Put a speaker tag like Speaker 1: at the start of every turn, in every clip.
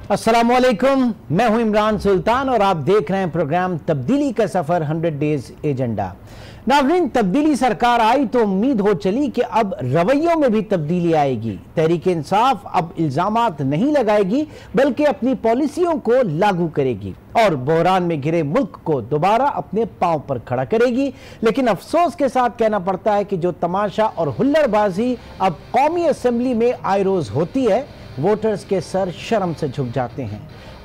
Speaker 1: अस्सलामुअलैकुम, मैं हूं इमरान सुल्तान और आप देख रहे हैं प्रोग्राम तब्दीली का सफर 100 डेज एजेंडा। नाज़रीन, तब्दीली सरकार आई तो उम्मीद हो चली कि अब रवैयों में भी तब्दीली आएगी। तहरीक इंसाफ अब इल्जामात नहीं लगाएगी बल्कि अपनी पॉलिसियों को लागू करेगी और बहरान में घिरे मुल्क को दोबारा अपने पांव पर खड़ा करेगी। लेकिन अफसोस के साथ कहना पड़ता है कि जो तमाशा और हुल्लड़बाजी अब कौमी असेंबली में आए रोज होती है, वोटर्स के सर शर्म से झुक जाते हैं।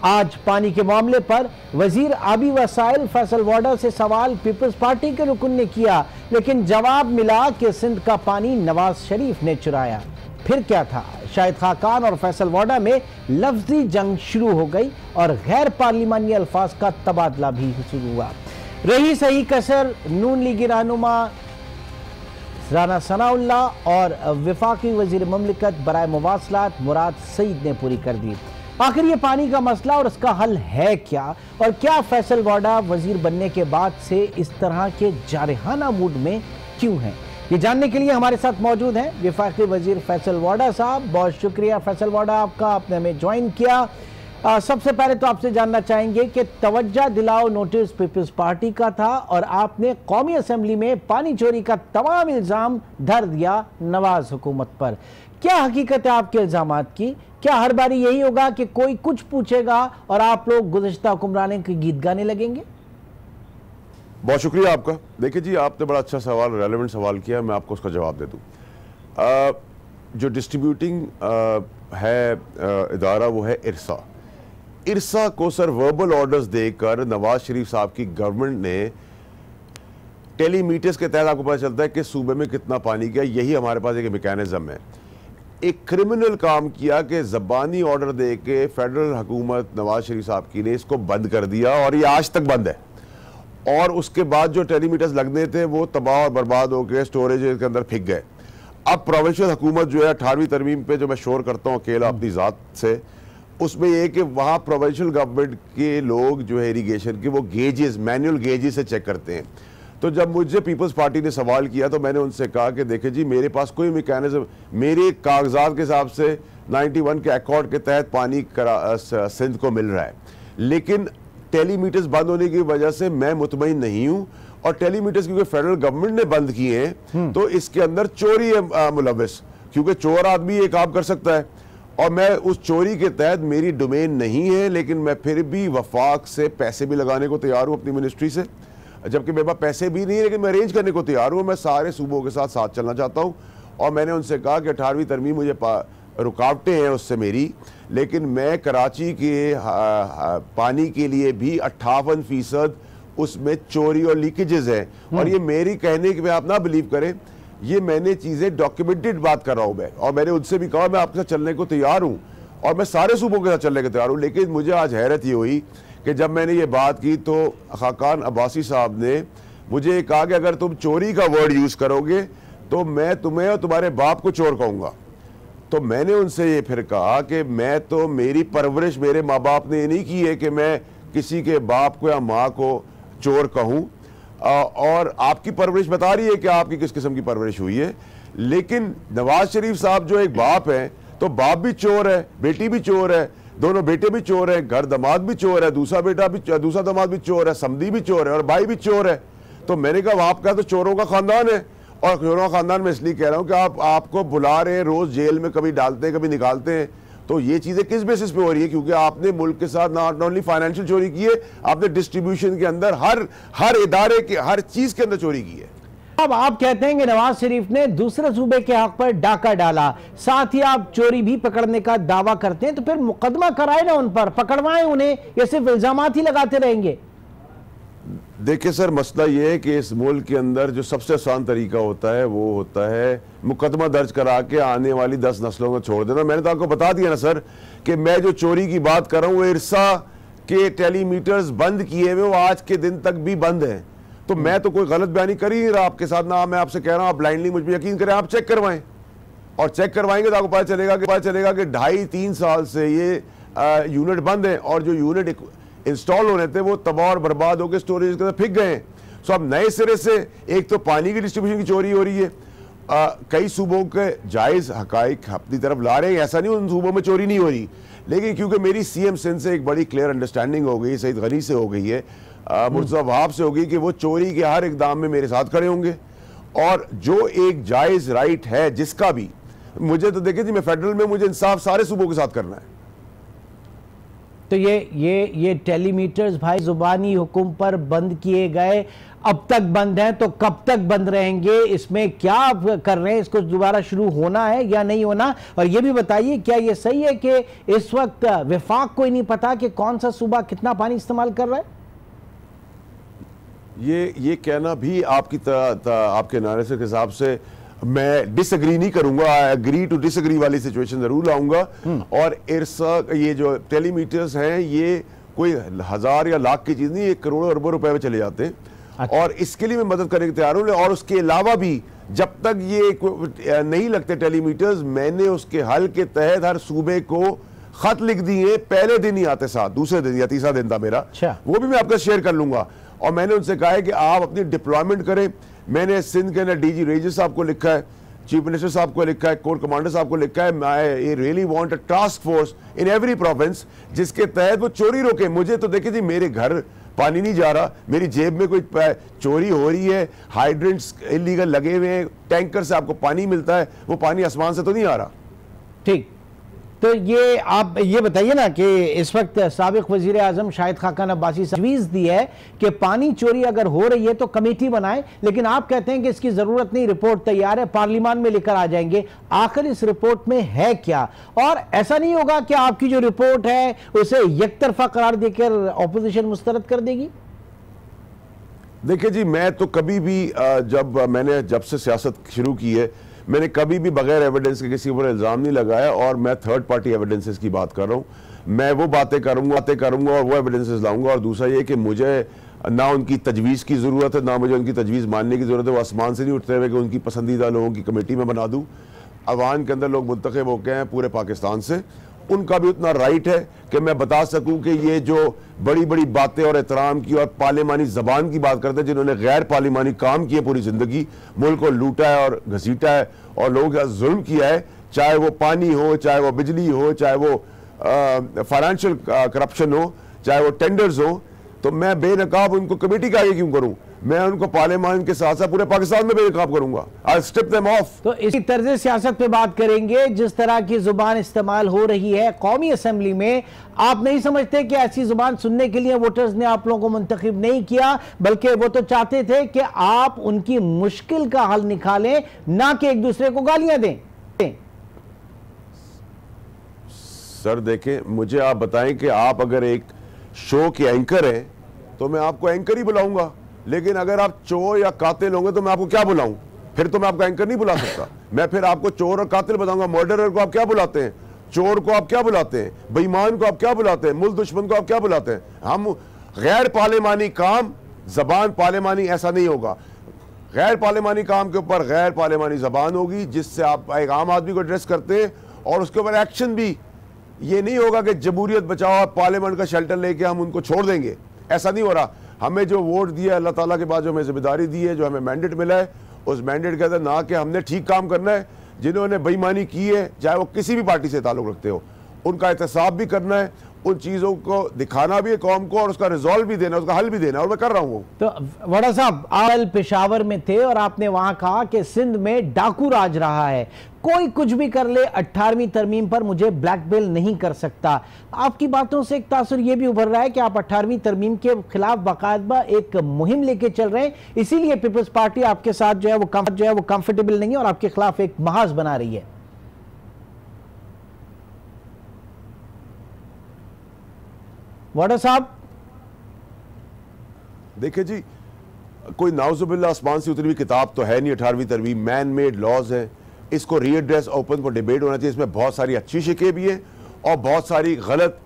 Speaker 1: आज पानी के मामले पर वजीर आबी वसाइल फैसल वाडा से सवाल पीपल्स पार्टी के रुकन ने किया, लेकिन जवाब मिला कि सिंध का पानी नवाज शरीफ ने चुराया। फिर क्या था? शाहिद खाकान और फैसल वाडा में लफ्जी जंग शुरू हो गई और गैर पार्लिमानी अल्फाज का तबादला भी शुरू हुआ। रही सही कसर नून लीगी रहनुमा राना सनाउल्लाह और वफाकी वजीर ममलिकत बराए मुवासलात मुराद सईद ने पूरी कर दी। आखिर ये पानी का मसला और इसका हल है क्या, और क्या फैसल वाडा वजीर बनने के बाद से इस तरह के जारहाना मूड में क्यों हैं? ये जानने के लिए हमारे साथ मौजूद हैं वफाकी वजीर फैसल वाडा साहब। बहुत शुक्रिया फैसल वाडा आपका, आपने हमें ज्वाइन किया। सबसे पहले तो आपसे जानना चाहेंगे कि तवज्जो दिलाओ नोटिस पीपल्स पार्टी का था और आपने कौमी असेंबली में पानी चोरी का तमाम इल्जाम धर दिया नवाज हुकूमत पर। क्या हकीकत है आपके इल्जामात की? क्या हर बारी यही होगा कि कोई कुछ पूछेगा और आप लोग गुज़िश्ता हुक्मरानों के गीत गाने लगेंगे?
Speaker 2: बहुत शुक्रिया आपका। देखिए जी, आपने बड़ा अच्छा सवाल, रेलेवेंट सवाल किया, मैं आपको उसका जवाब दे दूँ। जो डिस्ट्रीब्यूटिंग है इदारा वो है इरसा। इरसा को सर वर्बल ऑर्डर्स देकर नवाज शरीफ साहब की गवर्नमेंट ने टेलीमीटर्स के तहत आपको पता चलता है कि सूबे में कितना पानी गया। यही हमारे पास एक मैकेनिज्म है। एक क्रिमिनल काम किया कि ज़बानी ऑर्डर दे के फेडरल हुकूमत नवाज शरीफ साहब की ने इसको बंद कर दिया और ये आज तक बंद है। और उसके बाद जो टेलीमीटर्स लगने थे वो तबाह और बर्बाद होकर स्टोरेज के अंदर फिक गए। अब प्रोविंशियल हुकूमत जो है 18वीं तरमीम पे जो मैं शोर करता हूँ अकेला अपनी ज़ात से, उसमें यह कि वहाँ प्रोविंशियल गवर्नमेंट के लोग जो है इरीगेशन के वो गेजेस, मैनुअल गेजेस से चेक करते हैं। तो जब मुझे पीपल्स पार्टी ने सवाल किया तो मैंने उनसे कहा कि देखिए जी, मेरे पास कोई मैकेनिज्म, मेरे कागजात के हिसाब से 91 के अकॉर्ड के तहत पानी सिंध को मिल रहा है, लेकिन टेलीमीटर्स बंद होने की वजह से मैं मुतमईन नहीं हूँ। और टेलीमीटर्स क्योंकि फेडरल गवर्नमेंट ने बंद किए हैं तो इसके अंदर चोरी है मुलविस, क्योंकि चोर आदमी ये काम कर सकता है और मैं उस चोरी के तहत मेरी डोमेन नहीं है, लेकिन मैं फिर भी वफाक से पैसे भी लगाने को तैयार हूँ अपनी मिनिस्ट्री से, जबकि मेरे पास पैसे भी नहीं है, लेकिन मैं अरेंज करने को तैयार हूँ। मैं सारे सूबों के साथ साथ चलना चाहता हूँ और मैंने उनसे कहा कि 18वीं तरमीम मुझे रुकावटें हैं उससे मेरी, लेकिन मैं कराची के पानी के लिए भी 58% उसमें चोरी और लीकेजेस हैं। और ये मेरी कहने की आप ना बिलीव करें, ये मैंने चीज़ें डॉक्यूमेंटेड बात कर रहा हूँ मैं, और मैंने उनसे भी कहा मैं आपके साथ चलने को तैयार हूँ और मैं सारे सूबों के साथ चलने को तैयार हूँ। लेकिन मुझे आज हैरत ये हुई कि जब मैंने ये बात की तो खाकान अब्बासी साहब ने मुझे कहा कि अगर तुम चोरी का वर्ड यूज़ करोगे तो मैं तुम्हें और तुम्हारे बाप को चोर कहूँगा। तो मैंने उनसे ये फिर कहा कि मैं तो, मेरी परवरिश मेरे माँ बाप ने ये नहीं की है कि मैं किसी के बाप को या माँ को चोर कहूँ, और आपकी परवरिश बता रही है कि आपकी किस किस्म की परवरिश हुई है। लेकिन नवाज शरीफ साहब जो एक बाप है, तो बाप भी चोर है, बेटी भी चोर है, दोनों बेटे भी चोर है, घर दामाद भी चोर है, दूसरा दामाद भी चोर है, समधी भी चोर है और भाई भी चोर है। तो मैंने कहा आपका तो चोरों का खानदान है। और चोरों का खानदान में इसलिए कह रहा हूँ कि आपको बुला रहे हैं, रोज जेल में कभी डालते हैं कभी निकालते हैं, तो ये चीजें किस बेसिस पे हो रही है? क्योंकि आपने मुल्क के साथ नॉट ओनली फाइनेंशियल चोरी की है, आपने डिस्ट्रीब्यूशन के अंदर हर इदारे के हर चीज के अंदर चोरी की है।
Speaker 1: अब आप कहते हैं कि नवाज शरीफ ने दूसरे सूबे के हक पर डाका डाला, साथ ही आप चोरी भी पकड़ने का दावा करते हैं, तो फिर मुकदमा कराए ना उन पर, पकड़वाएं उन्हें, ये सिर्फ इल्जामात ही लगाते रहेंगे?
Speaker 2: देखिए सर, मसला ये है कि इस मुल्क के अंदर जो सबसे आसान तरीका होता है वो होता है मुकदमा दर्ज करा के आने वाली 10 नस्लों को छोड़ देना। मैंने तो आपको बता दिया ना सर कि मैं जो चोरी की बात कर रहा हूँ, वो इरसा के टेलीमीटर्स बंद किए हुए वो आज के दिन तक भी बंद हैं। तो मैं तो कोई गलत बयानी कर ही नहीं रहा आपके साथ ना। मैं आपसे कह रहा हूँ आप ब्लाइंडली मुझ पर यकीन करें, आप चेक करवाएं और चेक करवाएंगे तो आपको पता चलेगा कि 2.5-3 साल से ये यूनिट बंद है और जो यूनिट इंस्टॉल होने थे वो तबाह और बर्बाद होकर स्टोरेज के अंदर फिक गए हैं। सो अब नए सिरे से एक तो पानी की डिस्ट्रीब्यूशन की चोरी हो रही है कई सूबों के जायज हकाइक अपनी तरफ ला रहे हैं, ऐसा नहीं उन सूबों में चोरी नहीं हो रही, लेकिन क्योंकि मेरी सीएम सिंध से एक बड़ी क्लियर अंडरस्टैंडिंग हो गई, सईद गनी से हो गई है, मुर्तज़ा वहाब से हो गई कि वो चोरी के हर इक़दाम में मेरे साथ खड़े होंगे। और जो एक जायज राइट है जिसका भी, मुझे तो देखे जी मैं फेडरल में, मुझे इंसाफ सारे सूबों के साथ करना है।
Speaker 1: तो ये टेलीमीटर्स भाई जुबानी हुक्म पर बंद किए गए, अब तक बंद हैं तो कब तक बंद रहेंगे, इसमें क्या आप कर रहे हैं, इसको दोबारा शुरू होना है या नहीं होना? और ये भी बताइए क्या ये सही है कि इस वक्त विफाक को ही नहीं पता कि कौन सा सूबा कितना पानी इस्तेमाल कर रहा है?
Speaker 2: ये कहना भी आपके नारे के हिसाब से मैं डिसएग्री नहीं करूंगा, आई एग्री टू डिसएग्री वाली सिचुएशन जरूर लाऊंगा। और ये जो टेलीमीटर्स हैं ये कोई हजार या लाख की चीज नहीं, ये करोड़ों अरबों रुपए में चले जाते हैं। अच्छा। और इसके लिए मैं मदद करने के तैयार हूं। और उसके अलावा भी जब तक ये नहीं लगते टेलीमीटर्स, मैंने उसके हल के तहत हर सूबे को खत लिख दिए, पहले दिन ही आते साथ, दूसरे दिन या तीसरा दिन था मेरा।
Speaker 1: अच्छा।
Speaker 2: वो भी मैं आपका शेयर कर लूंगा। और मैंने उनसे कहा है कि आप अपनी डिप्लॉयमेंट करें। मैंने सिंध के अंदर डीजी रेंजर्स साहब को लिखा है, चीफ मिनिस्टर साहब को लिखा है, कोर कमांडर साहब को लिखा है, I really want a task force in every province जिसके तहत वो चोरी रोके। मुझे तो देखिए जी, मेरे घर पानी नहीं जा रहा, मेरी जेब में कोई चोरी हो रही है, हाइड्रेंट्स इलीगल लगे हुए हैं, टैंकर से आपको पानी मिलता है, वो पानी आसमान से तो नहीं आ रहा।
Speaker 1: ठीक, तो ये आप ये बताइए ना कि इस वक्त साबिक वजीर आजम शाहिद खाकान अब्बासी तजवीज़ दी है कि पानी चोरी अगर हो रही है तो कमेटी बनाए, लेकिन आप कहते हैं कि इसकी जरूरत नहीं, रिपोर्ट तैयार है, पार्लियामान में लेकर आ जाएंगे। आखिर इस रिपोर्ट में है क्या? और ऐसा नहीं होगा कि आपकी जो रिपोर्ट है उसे यकतरफा करार देकर ऑपोजिशन मुस्तरद कर देगी?
Speaker 2: देखिए जी, मैं तो कभी भी जब से सियासत शुरू की है, मैंने कभी भी बगैर एविडेंस के किसी पर इल्ज़ाम नहीं लगाया। और मैं थर्ड पार्टी एविडेंसेस की बात कर रहा हूँ, मैं वो बातें करूँगा और वो एविडेंसेस लाऊंगा। और दूसरा ये कि मुझे ना उनकी तजवीज़ की ज़रूरत है, ना मुझे उनकी तजवीज़ मानने की ज़रूरत है। वो आसमान से नहीं उठते हुए कि उनकी पसंदीदा लोगों की कमेटी में बना दूँ। अवान के अंदर लोग मुंतखब होके हैं पूरे पाकिस्तान से, उनका भी उतना राइट है कि मैं बता सकूं कि ये जो बड़ी बड़ी बातें और एहतराम की और पार्लिमानी ज़बान की बात करते हैं, जिन्होंने गैर पार्लिमानी काम किए पूरी ज़िंदगी, मुल्क को लूटा है और घसीटा है और लोगों के साथ जुल्म किया है, चाहे वो पानी हो, चाहे वो बिजली हो, चाहे वो फाइनेंशियल करप्शन हो, चाहे वो टेंडर्स हो, तो मैं बेनकाब उनको कमेटी का आगे क्यों करूं? मैं उनको पार्लियामान के साथ साथ पूरे पाकिस्तान में बेनकाब करूंगा। आई स्टेप देम ऑफ।
Speaker 1: तो इसी तर्ज सियासत पे बात करेंगे, जिस तरह की जुबान इस्तेमाल हो रही है कौमी असम्बली में, आप नहीं समझते कि ऐसी जुबान सुनने के लिए वोटर्स ने आप लोगों को मुंतखब नहीं किया, बल्कि वो तो चाहते थे कि आप उनकी मुश्किल का हल निकालें, ना कि एक दूसरे को गालियां दें?
Speaker 2: सर देखें, मुझे आप बताएं कि आप अगर एक शो के एंकर हैं तो मैं आपको एंकर ही बुलाऊंगा, लेकिन अगर आप चोर या कातिल होंगे तो मैं आपको क्या बुलाऊं? फिर तो मैं आपको एंकर नहीं बुला सकता। मैं फिर आपको चोर और कातिल बताऊंगा। मर्डरर को आप क्या बुलाते हैं? चोर को आप क्या बुलाते हैं? बेईमान को आप क्या बुलाते हैं? मुल्क दुश्मन को आप क्या बुलाते हैं? हम गैर पार्लिमानी काम, जबान पार्लिमानी, ऐसा नहीं होगा। गैर पार्लिमानी काम के ऊपर गैर पार्लिमानी जबान होगी, जिससे आप एक आम आदमी को एड्रेस करते हैं और उसके ऊपर एक्शन भी। ये नहीं होगा कि जमहूरियत बचाओ, पार्लियामेंट का शेल्टर लेके हम उनको छोड़ देंगे, ऐसा नहीं हो रहा। हमें जो वोट दिया अल्लाह ताला के बाद, जो हमें जिम्मेदारी दी है, जो हमें मैंडेट मिला है, उस मैंडेट के अंदर ना कि हमने ठीक काम करना है, जिन्होंने बेईमानी की है, चाहे वो किसी भी पार्टी से ताल्लुक रखते हो, उनका एहतसाब भी करना है, उन चीज़ों को दिखाना भी है कौम को, और उसका रिजॉल्व भी देना, उसका हल भी देना, और मैं कर रहा हूँ।
Speaker 1: तो वड़ा साहब, आप पेशावर में थे और आपने वहां कहा कि सिंध में डाकू राज रहा है, कोई कुछ भी कर ले, 18वीं तरमीम पर मुझे ब्लैकमेल नहीं कर सकता। आपकी बातों से एक तासुर यह भी उभर रहा है कि आप 18वीं तरमीम के खिलाफ बाकायदा एक मुहिम लेके चल रहे हैं, इसीलिए पीपल्स पार्टी आपके साथ जो है वो कंफर्टेबल नहीं है और आपके खिलाफ एक महाज बना रही है। वाडा साहब,
Speaker 2: देखिए जी, कोई नाउजुबिल्लाह आसमान से उतरी हुई किताब तो है नहीं 18वीं तरमीम, मैन मेड लॉज है। इसको रीएड्रेस ओपन फॉर डिबेट होना चाहिए। इसमें बहुत सारी अच्छी शिकें भी हैं और बहुत सारी गलत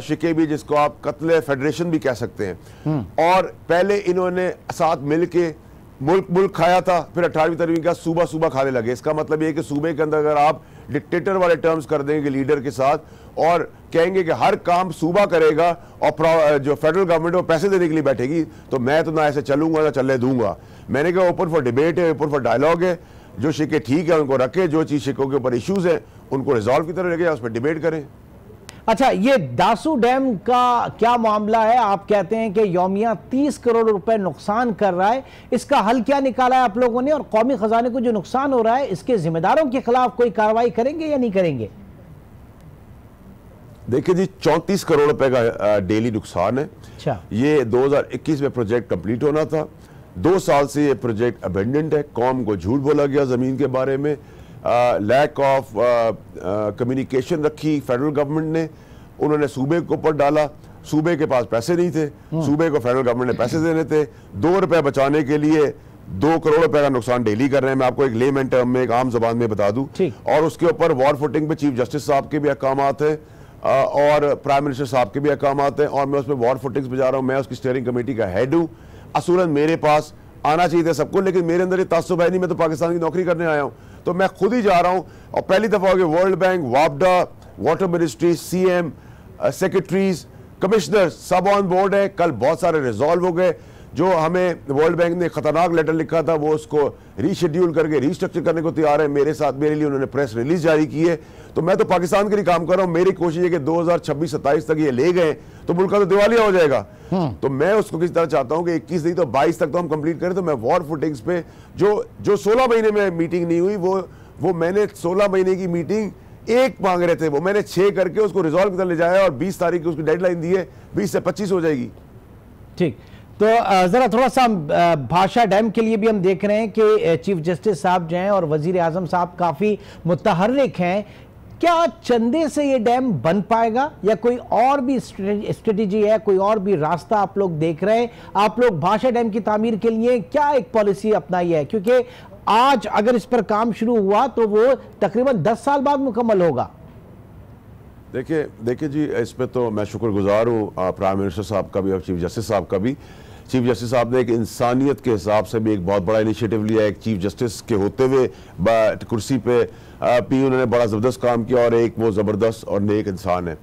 Speaker 2: शिकें भी, जिसको आप कत्ले फेडरेशन भी कह सकते हैं। और पहले इन्होंने साथ मिल के मुल्क खाया था, फिर 18वीं तरमीम का सूबा खाने लगे। इसका मतलब ये है कि सूबे के अंदर अगर आप डिक्टेटर वाले टर्म्स कर देंगे लीडर के साथ और कहेंगे कि हर काम सूबा करेगा और जो फेडरल गवर्नमेंट वो पैसे देने के लिए बैठेगी, तो मैं तो ना ऐसे चलूंगा ना चलने दूंगा। मैंने कहा ओपन फॉर डिबेट है, ओपन फॉर डायलॉग है। जो शिके ठीक है उनको रखे, जो चीज शिकों के ऊपर इश्यूज हैं उनको रिजॉल्व की तरह लगे, उस पर डिबेट करें।
Speaker 1: अच्छा, ये दासू डैम का क्या मामला है? आप कहते हैं कि यौमिया 30 करोड़ रुपए नुकसान कर रहा है, इसका हल क्या निकाला है आप लोगों ने? और कौमी खजाने को जो नुकसान हो रहा है इसके जिम्मेदारों के खिलाफ कोई कार्रवाई करेंगे या नहीं करेंगे?
Speaker 2: देखिए जी, 34 करोड़ रुपए का डेली नुकसान है।
Speaker 1: अच्छा,
Speaker 2: ये 2021 में प्रोजेक्ट कंप्लीट होना था, 2 साल से ये प्रोजेक्ट अबेंडेंट है। कौम को झूठ बोला गया जमीन के बारे में, लैक ऑफ कम्युनिकेशन रखी फेडरल गवर्नमेंट ने, उन्होंने सूबे के ऊपर डाला, सूबे के पास पैसे नहीं थे, सूबे को फेडरल गवर्नमेंट ने पैसे देने थे। 2 रुपए बचाने के लिए 2 करोड़ रुपए का नुकसान डेली कर रहे हैं। मैं आपको एक लेमैन टर्म में, एक आम जबान में बता दूं, और उसके ऊपर वॉर फुटिंग पे चीफ जस्टिस साहब के भी अहकामात हैं और प्राइम मिनिस्टर साहब के भी अहकामात हैं, और मैं उसमें वॉर फुटिंग्स पे जा रहा हूं। मैं उसकी स्टीयरिंग कमेटी का हेड हूं। असूलन मेरे पास आना चाहिए था सबको, लेकिन मेरे अंदर ये तासुब है नहीं, मैं तो पाकिस्तान की नौकरी करने आया हूं, तो मैं खुद ही जा रहा हूं। और पहली दफा हो गई वर्ल्ड बैंक, वापडा, water ministry, CM, secretaries, commissioner सब ऑन बोर्ड है। कल बहुत सारे रिजॉल्व हो गए। जो हमें वर्ल्ड बैंक ने खतरनाक लेटर लिखा था वो उसको रीशेड्यूल करके रीस्ट्रक्चर करने को तैयार है। मेरे साथ, मेरे लिए उन्होंने प्रेस रिलीज जारी की है। तो मैं तो पाकिस्तान के लिए काम कर रहा हूं। मेरी कोशिश है कि 2026-27 तक ये ले गए तो मुल्क का तो दिवालिया हो जाएगा। तो मैं उसको किसी तरह चाहता हूं कि 21 नहीं तो 22 तक तो हम कंप्लीट करें। तो मैं वॉर फुटिंग्स पे जो 16 महीने में मीटिंग नहीं हुई, वो मैंने 16 महीने की मीटिंग एक मांग रहे थे, वो मैंने 6 करके उसको रिजॉल्व की तरह ले जाया और 20 तारीख की उसकी डेडलाइन दी है, 20 से 25 हो जाएगी।
Speaker 1: ठीक, तो जरा थोड़ा सा भाषा डैम के लिए भी हम देख रहे हैं कि चीफ जस्टिस साहब जो हैं और वजीर आजम साहब काफी मुतहर्रिक हैं। क्या चंदे से ये डैम बन पाएगा या कोई और भी स्ट्रेटेजी है, कोई और भी रास्ता आप लोग देख रहे हैं? आप लोग भाषा डैम की तामीर के लिए क्या एक पॉलिसी अपनाई है? क्योंकि आज अगर इस पर काम शुरू हुआ तो वो तकरीबन 10 साल बाद मुकम्मल होगा।
Speaker 2: देखिए जी, इस पे तो मैं शुक्रगुजार हूँ प्राइम मिनिस्टर साहब का भी और चीफ जस्टिस साहब का भी। चीफ जस्टिस साहब ने एक इंसानियत के हिसाब से भी एक बहुत बड़ा इनिशिएटिव लिया। एक चीफ जस्टिस के होते हुए कुर्सी पे पी उन्होंने बड़ा ज़बरदस्त काम किया, और एक वो ज़बरदस्त और नेक इंसान है।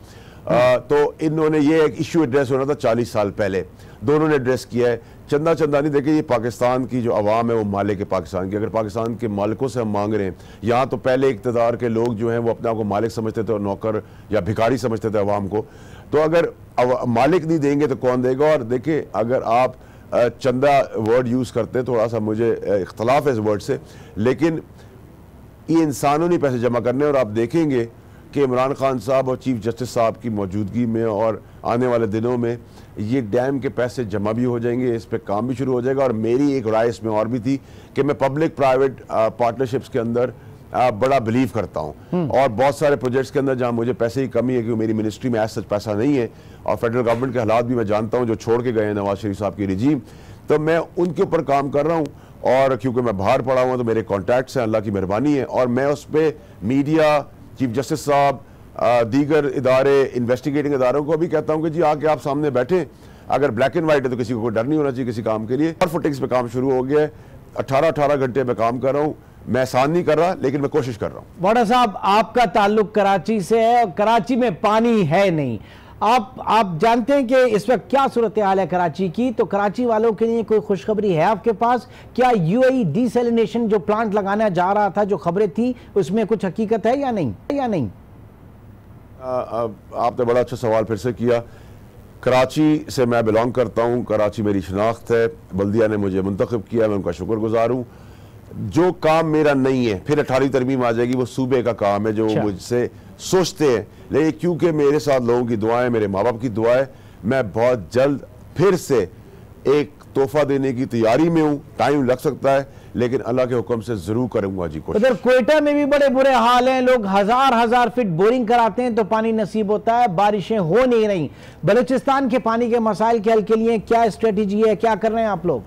Speaker 2: तो इन्होंने ये एक इशू एड्रेस होना था 40 साल पहले, दोनों ने एड्रेस किया है। चंदा नहीं, देखिए ये पाकिस्तान की जो आवाम है वो मालिक है पाकिस्तान की। अगर पाकिस्तान के मालिकों से हम मांग रहे हैं, यहाँ तो पहले इक़्तिदार के लोग जो हैं वो अपने आप को मालिक समझते थे और नौकर या भिखारी समझते थे आवाम को। तो अगर मालिक नहीं देंगे तो कौन देगा? और देखिए, अगर आप चंदा वर्ड यूज़ करते हैं, थोड़ा सा मुझे इख्तलाफ है इस वर्ड से, लेकिन ये इंसानों ने पैसे जमा करने। और आप देखेंगे कि इमरान खान साहब और चीफ जस्टिस साहब की मौजूदगी में और आने वाले दिनों में ये डैम के पैसे जमा भी हो जाएंगे, इस पे काम भी शुरू हो जाएगा। और मेरी एक राय इसमें और भी थी कि मैं पब्लिक प्राइवेट पार्टनरशिप्स के अंदर बड़ा बिलीव करता हूँ, और बहुत सारे प्रोजेक्ट्स के अंदर जहाँ मुझे पैसे की कमी है, क्योंकि मेरी मिनिस्ट्री में ऐसा पैसा नहीं है, और फेडरल गवर्नमेंट के हालात भी मैं जानता हूँ जो छोड़ के गए हैं नवाज शरीफ साहब की रिजीम, तो मैं उनके ऊपर काम कर रहा हूँ। और क्योंकि मैं बाहर पड़ा हुआ तो मेरे कॉन्टैक्ट्स हैं, अल्लाह की मेहरबानी है, और मैं उस पर मीडिया, चीफ जस्टिस साहब, दीगर इदारे, इन्वेस्टिगेटिंग इदारों को भी कहता हूँ कि जी आके आप सामने बैठे। अगर ब्लैक एंड वाइट है तो किसी को कोई डर नहीं होना चाहिए किसी काम के लिए। और फुटिंग्स पे काम शुरू हो गया है, 18 घंटे में काम कर रहा हूँ। मैं आसान नहीं कर रहा, लेकिन मैं कोशिश कर रहा हूँ।
Speaker 1: बड़ा साहब, आपका ताल्लुक कराची से है और कराची में पानी है नहीं। आप जानते हैं कि इस वक्त क्या सूरत हाल है कराची की, तो कराची वालों के लिए कोई खुशखबरी है आपके पास? क्या UAE डिसैलिनेशन जो प्लांट लगाना जा रहा था, जो खबरें थी, उसमें कुछ हकीकत है या नहीं?
Speaker 2: आपने बड़ा अच्छा सवाल फिर से किया। कराची से मैं बिलोंग करता हूँ, कराची मेरी शनाख्त है, बल्दिया ने मुझे मुंतखब किया, मैं उनका शुक्रगुजार हूँ। जो काम मेरा नहीं है, फिर 18वीं तरमीम आ जाएगी, वो सूबे का काम है जो मुझसे सोचते हैं, लेकिन क्योंकि मेरे साथ लोगों की दुआएं, मेरे माँ बाप की दुआ है, मैं बहुत जल्द फिर से एक तोहफा देने की तैयारी में हूँ। टाइम लग सकता है, लेकिन अल्लाह के हुक्म से जरूर करूंगा जी कोशिश।
Speaker 1: उधर क्वेटा में भी बड़े बुरे हाल हैं, लोग हजार फीट बोरिंग कराते हैं तो पानी नसीब होता है, बारिशें हो नहीं रही। बलूचिस्तान के पानी के मसाइल के हल के लिए क्या स्ट्रेटेजी है, क्या कर रहे हैं आप लोग?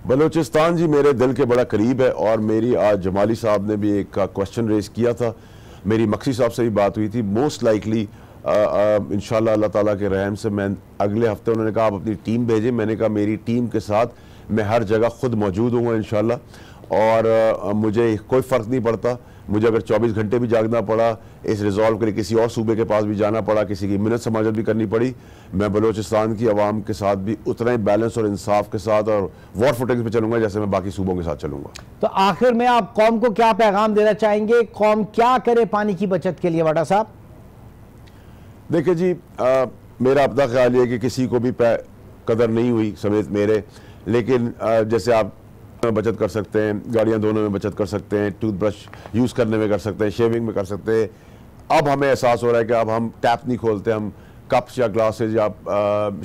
Speaker 2: बलूचिस्तान जी मेरे दिल के बड़ा करीब है, और मेरी आज जमाली साहब ने भी एक क्वेश्चन रेज किया था, मेरी मक्सी साहब से भी बात हुई थी। मोस्ट लाइकली इंशाल्लाह अल्लाह ताला के रहम से मैं अगले हफ्ते, उन्होंने कहा आप अपनी टीम भेजें, मैंने कहा मेरी टीम के साथ मैं हर जगह खुद मौजूद हूँ इंशाल्लाह, और मुझे कोई फ़र्क नहीं पड़ता मुझे अगर 24 घंटे भी जागना पड़ा, इस रिजॉल्व के लिए किसी और सूबे के पास भी जाना पड़ा, किसी की मिन्नत समाजत भी करनी पड़ी, मैं बलोचिस्तान की आवाम के साथ भी उतना ही बैलेंस और इंसाफ के साथ और वॉर फुटिंग पे चलूंगा जैसे मैं बाकी सूबों के साथ चलूंगा।
Speaker 1: तो आखिर में आप कौम को क्या पैगाम देना चाहेंगे, कौम क्या करे पानी की बचत के लिए? वाडा साहब
Speaker 2: देखिए जी, मेरा अपना ख्याल ये कि किसी को भी कदर नहीं हुई समेत मेरे, लेकिन जैसे आप बचत कर सकते हैं, गाड़ियां धोने में बचत कर सकते हैं, टूथब्रश यूज़ करने में कर सकते हैं, शेविंग में कर सकते हैं। अब हमें एहसास हो रहा है कि अब हम टैप नहीं खोलते, हम कप्स या ग्लासेज या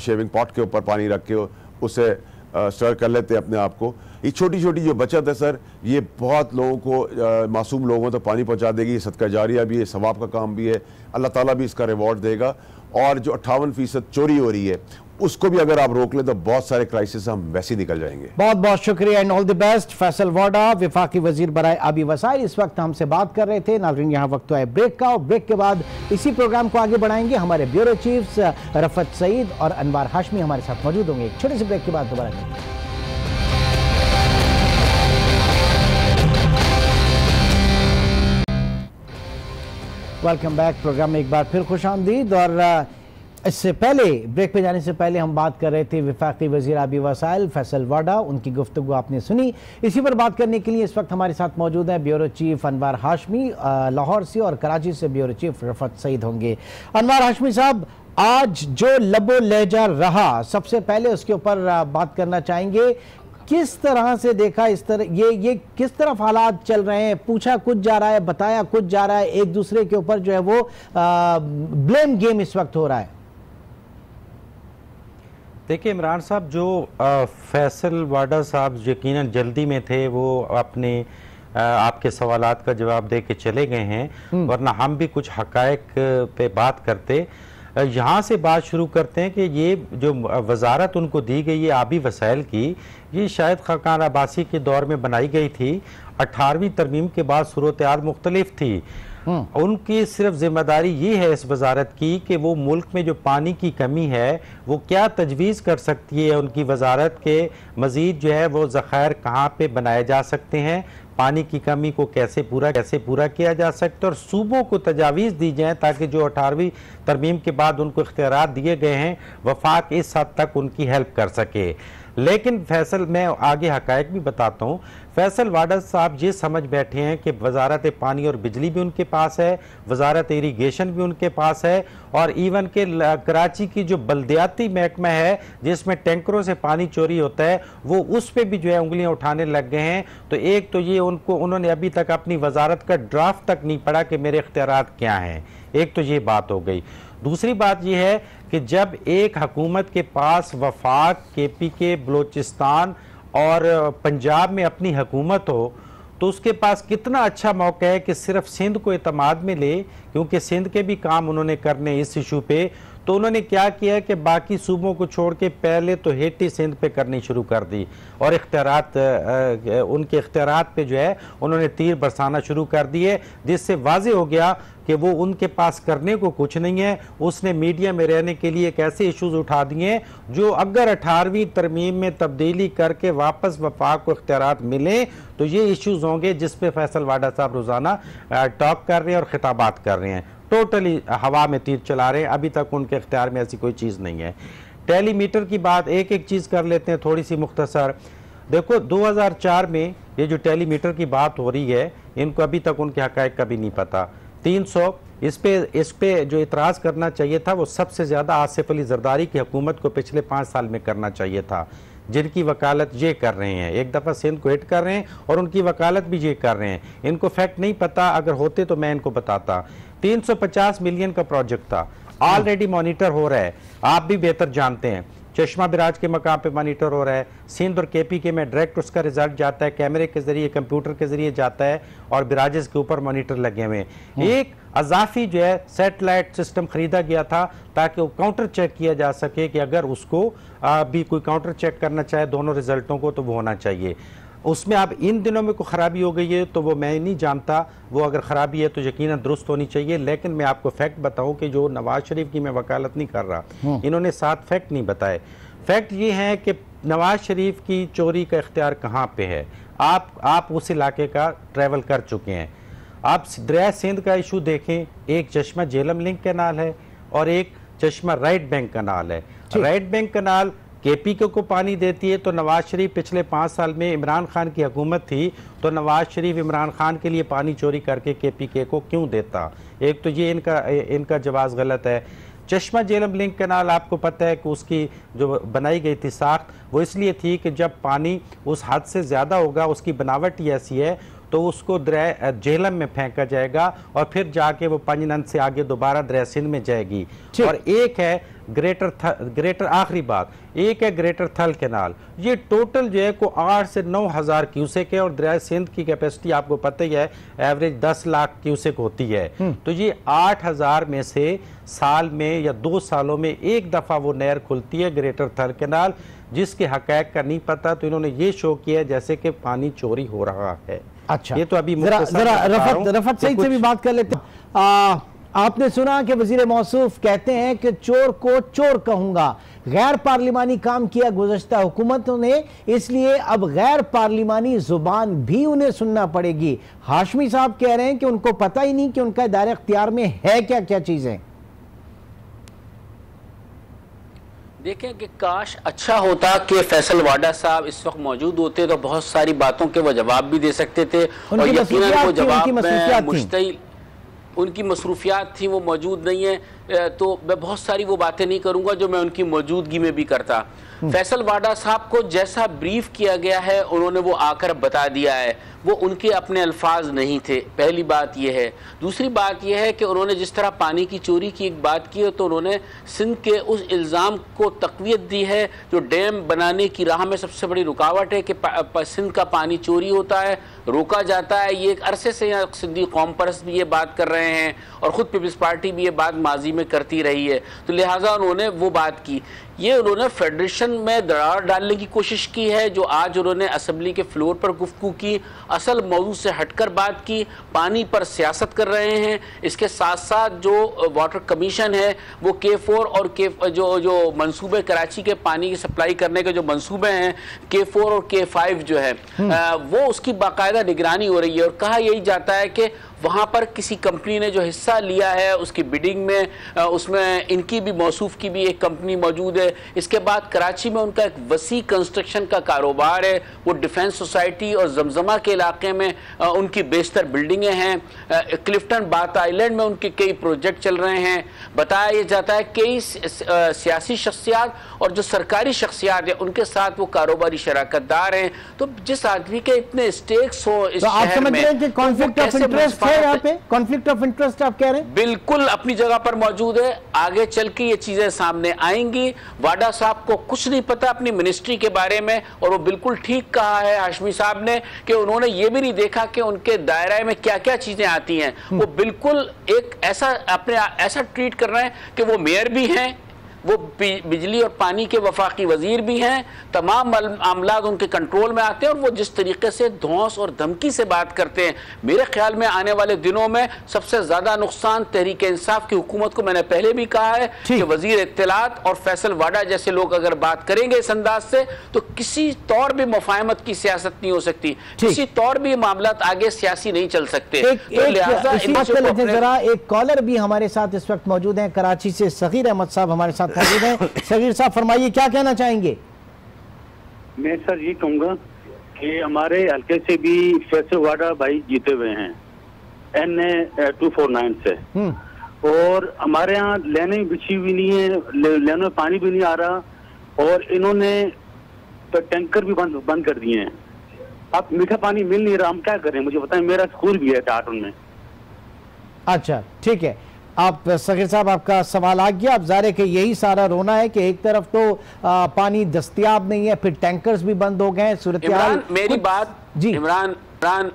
Speaker 2: शेविंग पॉट के ऊपर पानी रख के उससे स्टर कर लेते हैं अपने आप को। ये छोटी छोटी जो बचत है सर, ये बहुत लोगों को, मासूम लोगों तक पानी पहुंचा देगी। ये सदका जारिया भी है, सवाब का काम भी है, अल्लाह ताला भी इसका रिवॉर्ड देगा। और जो 58% चोरी हो रही है उसको भी अगर आप रोक ले तो बहुत सारे क्राइसिस हम वैसे ही निकल जाएंगे।
Speaker 1: बहुत बहुत शुक्रिया and all the best. Faisal Vawda, विफाकी वजीर बराए आबी वसाइल, इस वक्त हमसे बात कर रहे थे। नाज़रीन, यहाँ वक्त है ब्रेक का, और ब्रेक के बाद इसी प्रोग्राम को आगे बढ़ाएंगे। हमारे ब्यूरो चीफ्स रफत सईद और अनवार हाशमी हमारे साथ मौजूद होंगे। एक छोटे से ब्रेक के बाद दोबारा मिलेंगे। Welcome back. प्रोग्राम में एक बार फिर खुशामदीद। और इससे पहले, ब्रेक पे जाने से पहले हम बात कर रहे थे वफाकी वज़ीर आबी वसाइल फैसल वाडा, उनकी गुफ्तगू आपने सुनी। इसी पर बात करने के लिए इस वक्त हमारे साथ मौजूद है ब्यूरो चीफ अनवार हाशमी लाहौर से, और कराची से ब्यूरो चीफ रफत सईद होंगे। अनवार हाशमी साहब, आज जो लबो लहजा रहा, सबसे पहले उसके ऊपर बात करना चाहेंगे। किस तरह से देखा, इस तरह ये किस तरफ हालात चल रहे हैं? पूछा कुछ जा रहा है, बताया कुछ जा रहा है, एक दूसरे के ऊपर जो है वो ब्लेम गेम इस वक्त हो रहा है।
Speaker 3: देखिए इमरान साहब, जो फैसल वाडा साहब यकीनन जल्दी में थे, वो अपने आपके सवालात का जवाब दे के चले गए हैं, वरना हम भी कुछ हकायक पे बात करते। यहाँ से बात शुरू करते हैं कि ये जो वजारत उनको दी गई है आबी वसाइल की, ये शायद खाकान अब्बासी के दौर में बनाई गई थी। 18वीं तरमीम के बाद सूरत-ए-हाल मुख्तलिफ थी। उनकी सिर्फ जिम्मेदारी ये है इस वजारत की कि वो मुल्क में जो पानी की कमी है वो क्या तजवीज़ कर सकती है। उनकी वजारत के मज़ीद जो है वो ज़खायर कहाँ पे बनाए जा सकते हैं, पानी की कमी को कैसे पूरा किया जा सकता है, और सूबों को तजावीज़ दी जाए ताकि जो 18वीं तरमीम के बाद उनको इख्तियारात दिए गए हैं वफाक इस हद तक उनकी हेल्प कर सके। लेकिन फैसल, मैं आगे हकायक भी बताता हूँ, फैसल वाडा साहब ये समझ बैठे हैं कि वजारत पानी और बिजली भी उनके पास है, वजारत इरीगेशन भी उनके पास है, और इवन के कराची की जो बल्दियाती महकमा है जिसमें टैंकरों से पानी चोरी होता है, वो उस पर भी जो है उंगलियां उठाने लग गए हैं। तो एक तो ये उन्होंने अभी तक अपनी वजारत का ड्राफ्ट तक नहीं पढ़ा कि मेरे इख्तियारात क्या हैं। एक तो ये बात हो गई। दूसरी बात यह है कि जब एक हुकूमत के पास वफाक, KPK, बलोचिस्तान और पंजाब में अपनी हुकूमत हो, तो उसके पास कितना अच्छा मौका है कि सिर्फ सिंध को एतमाद में ले, क्योंकि सिंध के भी काम उन्होंने करने इस इशू पे। तो उन्होंने क्या किया कि बाकी सूबों को छोड़ के पहले तो हिट ही सिंध पे करनी शुरू कर दी, और उनके इख्तियारात पे जो है उन्होंने तीर बरसाना शुरू कर दिए, जिससे वाज़े हो गया कि वो उनके पास करने को कुछ नहीं है। उसने मीडिया में रहने के लिए एक ऐसे इशूज़ उठा दिए जो अगर 18वीं तरमीम में तब्दीली करके वापस वफाक को इख्तियारात मिले तो ये इशूज़ होंगे जिस पे फैसल वाडा साहब रोज़ाना टॉक कर रहे हैं और खिताबात कर रहे हैं। टोटली हवा में तीर चला रहे हैं, अभी तक उनके इख्तियार में ऐसी कोई चीज़ नहीं है। टेलीमीटर की बात एक एक चीज़ कर लेते हैं थोड़ी सी मुख्तसर। देखो 2004 में ये जो टेलीमीटर की बात हो रही है, इनको अभी तक उनके हक़ाइक़ का भी नहीं पता। 300 इस पे जो इतराज़ करना चाहिए था वो सबसे ज़्यादा आसिफ अली जरदारी की हुकूमत को पिछले 5 साल में करना चाहिए था, जिनकी वकालत ये कर रहे हैं। एक दफ़ा सिंध को हिट कर रहे हैं और उनकी वकालत भी ये कर रहे हैं। इनको फैक्ट नहीं पता, अगर होते तो मैं इनको बताता। 350 मिलियन का प्रोजेक्ट था, ऑलरेडी मॉनिटर हो रहा है, आप भी बेहतर जानते हैं। चश्मा बिराज के मकाम पे मॉनिटर हो रहा है। सिंध और KPK में डायरेक्ट उसका रिजल्ट जाता है, कैमरे के जरिए, कंप्यूटर के जरिए जाता है, और बिराजेस के ऊपर मॉनिटर लगे हुए हैं। एक अजाफी जो है सैटेलाइट सिस्टम खरीदा गया था ताकि वो काउंटर चेक किया जा सके कि अगर उसको भी कोई काउंटर चेक करना चाहे दोनों रिजल्टों को तो वो होना चाहिए। उसमें अब इन दिनों में कोई ख़राबी हो गई है तो वो मैं नहीं जानता, वो अगर ख़राबी है तो यकीनन दुरुस्त होनी चाहिए। लेकिन मैं आपको फैक्ट बताऊं कि जो नवाज शरीफ की मैं वकालत नहीं कर रहा, इन्होंने 7 फैक्ट नहीं बताए। फैक्ट ये है कि नवाज शरीफ की चोरी का इख्तियार कहाँ पे है। आप उस इलाके का ट्रैवल कर चुके हैं। आप दरिया सिंध का इशू देखें, एक चश्मा झेलम लिंक कैनाल है और एक चश्मा राइट बैंक कैनाल है। राइट बैंक कैनाल केपीके को पानी देती है, तो नवाज शरीफ पिछले 5 साल में इमरान खान की हुकूमत थी तो नवाज शरीफ इमरान खान के लिए पानी चोरी करके केपीके को क्यों देता? एक तो ये इनका जवाब गलत है। चश्मा झेलम लिंक कैनाल आपको पता है कि उसकी जो बनाई गई थी साख्त, वो इसलिए थी कि जब पानी उस हद से ज़्यादा होगा, उसकी बनावट ही ऐसी है, तो उसको दरिया झेलम में फेंका जाएगा और फिर जाके वो पंजनंद से आगे दोबारा दरिया सिंध में जाएगी। और एक है ग्रेटर आखिरी बात, एक है ग्रेटर थल कैनाल। ये टोटल जो है को 8 से 9 हज़ार क्यूसेक है और दरिया सिंध की कैपेसिटी आपको पता ही है एवरेज 10 लाख क्यूसेक होती है। तो ये 8,000 में से साल में या 2 सालों में एक दफ़ा वो नहर खुलती है ग्रेटर थल कैनाल, जिसके हक़ाइक़ का नहीं पता। तो इन्होंने ये शो किया है जैसे कि पानी चोरी हो रहा है।
Speaker 1: अच्छा,
Speaker 3: ये तो अभी
Speaker 1: जरा रफत सईद से भी बात कर लेते हैं। आपने सुना कि वजीर मौसूफ कहते हैं कि चोर को चोर कहूंगा। गैर पार्लिमानी काम किया गुज़श्ता हुकूमतों ने, इसलिए अब गैर पार्लिमानी जुबान भी उन्हें सुनना पड़ेगी। हाशमी साहब कह रहे हैं कि उनको पता ही नहीं कि उनका दायरे इख्तियार में है क्या क्या चीजें।
Speaker 4: देखें कि काश अच्छा होता कि फैसल वाडा साहब इस वक्त मौजूद होते तो बहुत सारी बातों के वो जवाब भी दे सकते थे और यकीनन वो जवाब में मुश्तइल उनकी मसरूफियात थी, वो मौजूद नहीं है। तो मैं बहुत सारी वो बातें नहीं करूंगा जो मैं उनकी मौजूदगी में भी करता। फैसल वाडा साहब को जैसा ब्रीफ किया गया है उन्होंने वो आकर बता दिया है, वो उनके अपने अल्फाज नहीं थे। पहली बात यह है। दूसरी बात यह है कि उन्होंने जिस तरह पानी की चोरी की एक बात की है तो उन्होंने सिंध के उस इल्ज़ाम को तक़वियत दी है जो डैम बनाने की राह में सबसे बड़ी रुकावट है कि सिंध का पानी चोरी होता है, रोका जाता है। ये एक अरसे से यहाँ सिंधी कौम परस्त भी ये बात कर रहे हैं और ख़ुद पीपल्स पार्टी भी ये बात माजी में करती रही है, तो लिहाजा उन्होंने वो बात की। ये उन्होंने फेडरेशन में दरार डालने की कोशिश की है जो आज उन्होंने असम्बली के फ्लोर पर गुफ्तगू की, असल मौजू से हटकर बात की, पानी पर सियासत कर रहे हैं। इसके साथ साथ जो वाटर कमीशन है वो K4 और जो मंसूबे कराची के पानी की सप्लाई करने के जो मंसूबे हैं K4 और K5 जो है वो उसकी बाकायदा निगरानी हो रही है और कहा यही जाता है कि वहाँ पर किसी कंपनी ने जो हिस्सा लिया है उसकी बिडिंग में, उसमें इनकी भी मौसूफ की भी एक कंपनी मौजूद है। इसके बाद कराची में उनका एक वसी कंस्ट्रक्शन का कारोबार है, वो डिफेंस सोसाइटी और जमजमा के इलाके में उनकी बेशतर बिल्डिंगें हैं। क्लिफ्टन बाथ आइलैंड में उनके कई प्रोजेक्ट चल रहे हैं। बताया यह जाता है कई सियासी शख्सियात और जो सरकारी शख्सियात है उनके साथ वो कारोबारी शराकतदार हैं। तो जिस आदमी के इतने स्टेक्स हो इस शहर में,
Speaker 1: कॉन्फ्लिक्ट ऑफ इंटरेस्ट है यहाँ पे, कॉन्फ्लिक्ट ऑफ इंटरेस्ट आप कह रहे हैं?
Speaker 4: बिल्कुल अपनी जगह पर मौजूद है। आगे चल के ये चीजें सामने आएंगी। वाडा साहब को कुछ नहीं पता अपनी मिनिस्ट्री के बारे में और वो बिल्कुल ठीक कहा है हाशमी साहब ने कि उन्होंने ये भी नहीं देखा कि उनके दायरे में क्या क्या चीजें आती हैं। वो बिल्कुल एक ऐसा ट्रीट कर रहे हैं कि वो मेयर भी हैं, वो बिजली और पानी के वफाकी वजीर भी हैं, तमाम मामलात उनके कंट्रोल में आते हैं और वो जिस तरीके से धौंस और धमकी से बात करते हैं, मेरे ख्याल में आने वाले दिनों में सबसे ज्यादा नुकसान तहरीक इंसाफ की हुकूमत को, मैंने पहले भी कहा है कि वजीर इत्तलात और फैसल वाडा जैसे लोग अगर बात करेंगे इस अंदाज से तो किसी तौर भी मुफाहमत की सियासत नहीं हो सकती, किसी तौर भी मामलात आगे सियासी नहीं चल सकते।
Speaker 1: जरा एक कॉलर भी हमारे साथ इस वक्त मौजूद है कराची से, सगीर अहमद साहब हमारे साथ मौजूद हैं। सगीर साहब फरमाइए, क्या कहना चाहेंगे?
Speaker 5: मैं सर ये कहूँगा कि हमारे हल्के से भी फैसल वाडा भाई जीते हुए हैं NA 249 से, और हमारे यहाँ लेने बिछी हुई नहीं है, लेने में पानी भी नहीं आ रहा और इन्होंने तो टैंकर भी बंद कर दिए हैं। अब मीठा पानी मिल नहीं रहा, हम क्या करें मुझे बताएं, मेरा स्कूल भी है टाटन में।
Speaker 1: अच्छा ठीक है, आप सगीर साहब आपका सवाल आ गया। अब ज़ाहिर है कि यही सारा रोना है कि एक तरफ तो पानी दस्तयाब नहीं है, फिर टैंकर्स भी बंद हो गए। सूरत हाल
Speaker 4: मेरी बात जी इमरान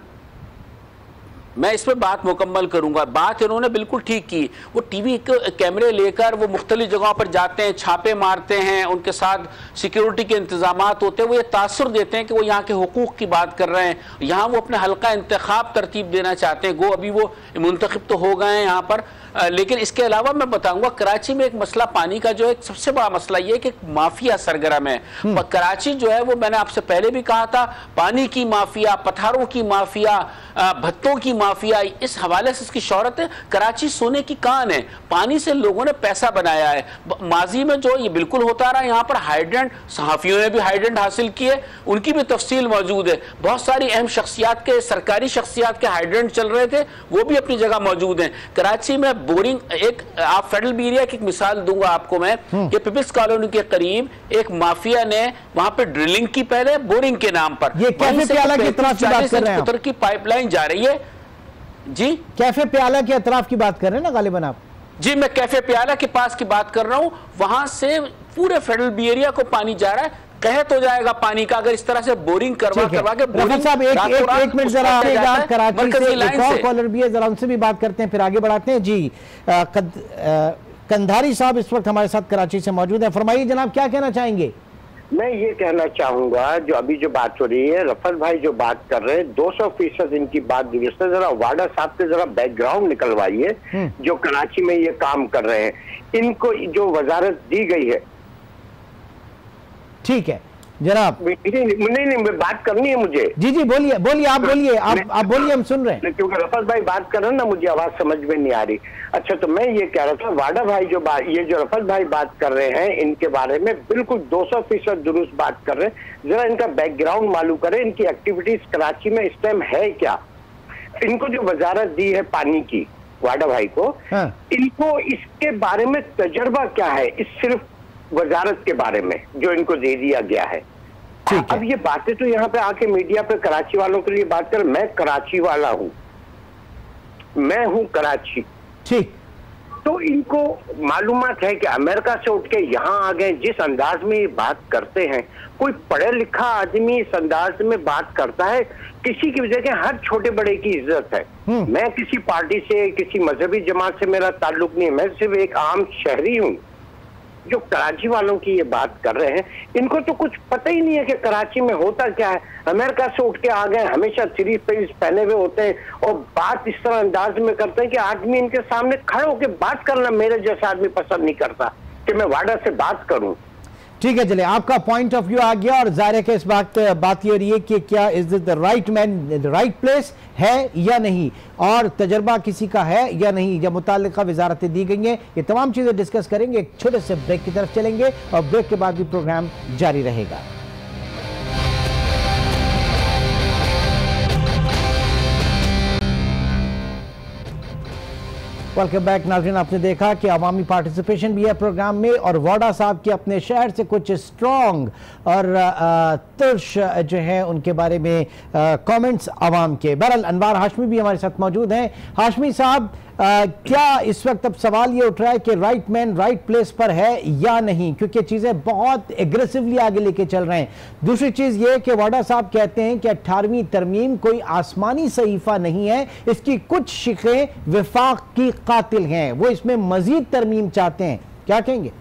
Speaker 4: मैं इस पर बात मुकम्मल करूंगा। बात इन्होंने बिल्कुल ठीक की। वो टीवी कैमरे लेकर वो मुख्तलिफ जगहों पर जाते हैं, छापे मारते हैं, उनके साथ सिक्योरिटी के इंतजाम होते हैं, वो ये तासुर देते हैं कि वो यहाँ के हुकूक की बात कर रहे हैं। यहाँ वो अपने हल्का इंतखाब तरतीब देना चाहते हैं। गो अभी वो मुंतखब तो हो गए हैं यहाँ पर, लेकिन इसके अलावा मैं बताऊंगा कराची में एक मसला पानी का जो एक सबसे बड़ा मसला ये है कि माफिया सरगर्म है। कराची जो है वो मैंने आपसे पहले भी कहा था, पानी की माफिया, पत्थरों की माफिया, भत्तों की माफिया, इस हवाले से इसकी शोहरत है। कराची सोने की कान है, पानी से लोगों ने पैसा बनाया है। माजी में जो ये बिल्कुल होता रहा, यहाँ पर हाइड्रेंट, सहाफियों ने भी हाइड्रेंट हासिल किए, उनकी भी तफसील मौजूद है। बहुत सारी अहम शख्सियात के, सरकारी शख्सियात के हाइड्रेंट चल रहे थे, वो भी अपनी जगह मौजूद हैं। कराची में बोरिंग, एक आप फेडरल बी एरिया की एक मिसाल दूंगा आपको मैं, कि पीपल्स कॉलोनी के करीब एक माफिया ने वहां पर ड्रिलिंग की, पहले बोरिंग के नाम पर।
Speaker 1: ये कैफे प्याला की तरफ की बात कर रहे हैं,
Speaker 4: की पाइपलाइन जा रही है जी,
Speaker 1: कैफे प्याला के अतराफ की बात कर रहे हैं ना गालिबन आप?
Speaker 4: जी, मैं कैफे प्याला के पास की बात कर रहा हूं। वहां से पूरे फेडरल बी एरिया को पानी जा रहा है, कहत हो जाएगा पानी का अगर इस तरह से बोरिंग करवा के।
Speaker 1: बोरिंग साहब एक मिनट जरा आएगा, कराची से एक और कॉलर भी है, जरा उनसे भी बात करते हैं, फिर आगे बढ़ाते हैं। जी, कंधारी साहब इस वक्त हमारे साथ कराची से मौजूद है, फरमाइए जनाब, क्या कहना चाहेंगे?
Speaker 6: मैं ये कहना चाहूंगा, जो अभी जो बात हो रही है, रफत भाई जो बात कर रहे हैं 200% इनकी बात दुरुस्त है। जरा वाडा साहब के जरा बैकग्राउंड निकलवाइए, जो कराची में ये काम कर रहे हैं, इनको जो वजारत दी गई है।
Speaker 1: ठीक है जनाब,
Speaker 6: नहीं, बात करनी है मुझे।
Speaker 1: जी बोलिए, आप बोलिए, आप बोलिए, हम सुन रहे हैं।
Speaker 6: क्योंकि रफत भाई बात कर रहे हैं ना, मुझे आवाज समझ में नहीं आ रही। अच्छा, तो मैं ये कह रहा था, वाडा भाई ये जो रफत भाई बात कर रहे हैं, इनके बारे में बिल्कुल 200% दुरुस्त बात कर रहे हैं। जरा इनका बैकग्राउंड मालूम करें, इनकी एक्टिविटीज कराची में इस टाइम है क्या। इनको जो वजारत दी है पानी की, वाडा भाई को, इनको इसके बारे में तजर्बा क्या है, इस सिर्फ वजारत के बारे में जो इनको दे दिया गया है। अब ये बातें तो यहाँ पे आके मीडिया पे कराची वालों के लिए बात कर, मैं कराची वाला हूँ, मैं हूँ कराची,
Speaker 1: ठीक।
Speaker 6: तो इनको मालूमात है कि अमेरिका से उठ के यहाँ आ गए। जिस अंदाज में ये बात करते हैं, कोई पढ़े लिखा आदमी इस अंदाज में बात करता है, किसी की वजह के हर छोटे बड़े की इज्जत है। मैं किसी पार्टी से, किसी मजहबी जमात से मेरा ताल्लुक नहीं है, मैं सिर्फ एक आम शहरी हूँ। जो कराची वालों की ये बात कर रहे हैं, इनको तो कुछ पता ही नहीं है कि कराची में होता क्या है। अमेरिका से उठ के आ गए, हमेशा 3 पीस पहने हुए होते हैं और बात इस तरह अंदाज में करते हैं कि आदमी इनके सामने खड़े होकर बात करना मेरे जैसा आदमी पसंद नहीं करता कि मैं वाडा से बात करूं।
Speaker 1: ठीक है, चलिए, आपका पॉइंट ऑफ व्यू आ गया, और जाहिर है कि इस बात ये रही है कि क्या is the right man the right place है या नहीं, और तजर्बा किसी का है या नहीं, या मुताल्लिका वजारतें दी गई हैं। ये तमाम चीजें डिस्कस करेंगे। एक छोटे से ब्रेक की तरफ चलेंगे और ब्रेक के बाद भी प्रोग्राम जारी रहेगा। वेलकम बैक नाज़रीन, आपने देखा कि अवामी पार्टिसिपेशन भी है प्रोग्राम में, और वाडा साहब के अपने शहर से कुछ स्ट्रॉन्ग और तुर्श जो है उनके बारे में कमेंट्स आवाम के। बहरहाल अनवार हाशमी भी हमारे साथ मौजूद हैं। हाशमी साहब, क्या इस वक्त अब सवाल ये उठ रहा है कि राइट मैन राइट प्लेस पर है या नहीं, क्योंकि चीज़ें बहुत एग्रेसिवली आगे लेके चल रहे हैं। दूसरी चीज़ ये कि वाडा साहब कहते हैं कि 18वीं तरमीम कोई आसमानी सहीफा नहीं है, इसकी कुछ शिक़ें विफाक की कातिल हैं, वो इसमें मजीद तरमीम चाहते हैं। क्या कहेंगे?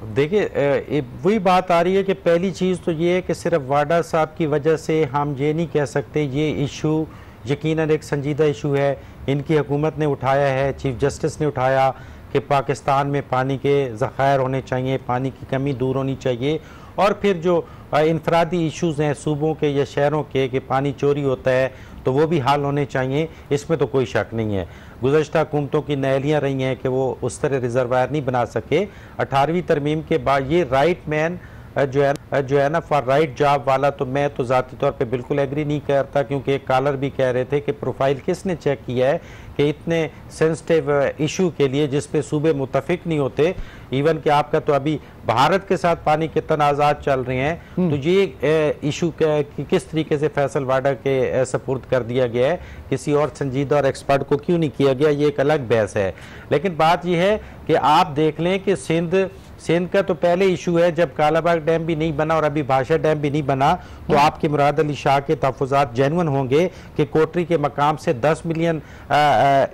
Speaker 3: देखिए, वही बात आ रही है कि पहली चीज़ तो ये है कि सिर्फ वाडा साहब की वजह से हम ये नहीं कह सकते। ये इशू यकीनन एक संजीदा इशू है, इनकी हुकूमत ने उठाया है, चीफ जस्टिस ने उठाया कि पाकिस्तान में पानी के ज़खायर होने चाहिए, पानी की कमी दूर होनी चाहिए, और फिर जो इनफरादी इश्यूज़ हैं सूबों के या शहरों के कि पानी चोरी होता है, तो वो भी हल होने चाहिए, इसमें तो कोई शक नहीं है। गुज़श्ता हुकूमतों की नहलियाँ रही हैं कि वो उस तरह रिजर्वायर नहीं बना सके। 18वीं तरमीम के बाद ये राइट मैन जो है ना फॉर राइट जॉब वाला, तो मैं तो ज़ाती तौर पे बिल्कुल एग्री नहीं करता, क्योंकि एक कॉलर भी कह रहे थे कि प्रोफाइल किसने चेक किया है कि इतने सेंसिटिव इशू के लिए जिस पे सूबे मुतफिक नहीं होते, इवन कि आपका तो अभी भारत के साथ पानी के तनाज़ात चल रहे हैं, तो ये इशू किस तरीके से फैसल वाडा के सपुर्द कर दिया गया है, किसी और संजीदा और एक्सपर्ट को क्यों नहीं किया गया, ये एक अलग बहस है। लेकिन बात यह है कि आप देख लें कि सिंध का तो पहले इशू है, जब कालाबाग डैम भी नहीं बना और अभी भाषा डैम भी नहीं बना, तो आपके मुराद अली शाह के तहफ़्फ़ुज़ात जेन्युइन होंगे कि कोटरी के मकाम से 10 मिलियन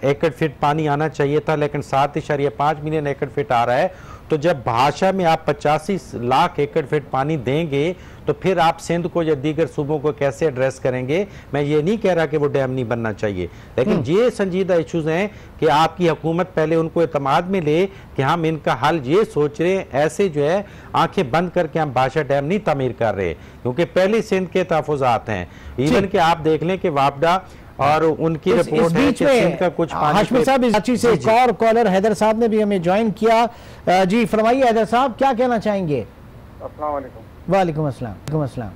Speaker 3: एकड़ फिट पानी आना चाहिए था, लेकिन 7.5 मिलियन एकड़ फिट आ रहा है। तो जब भाषा में आप 85 लाख एकड़ फीट पानी देंगे तो फिर आप सिंध को या दीगर सूबों को कैसे एड्रेस करेंगे? मैं ये नहीं कह रहा कि वो डैम नहीं बनना चाहिए, लेकिन ये संजीदा इश्यूज हैं कि आपकी हुकूमत पहले उनको एतमाद में ले कि हम इनका हल ये सोच रहे हैं। ऐसे जो है आंखें बंद करके हम भाषा डैम नहीं तामीर कर रहे, क्योंकि पहले सिंध के तहफ़्फ़ुज़ात हैं। इवन कि आप देख लें कि वापडा और उनकी रिपोर्ट है कि सिंध का कुछ
Speaker 1: हाशमी साहब इस से एक और कॉलर हैदर साहब ने भी हमें ज्वाइन किया। जी फरमाइए हैदर साहब, क्या कहना चाहेंगे?
Speaker 7: अस्सलाम वालेकुम।
Speaker 1: वालेकुम अस्सलाम।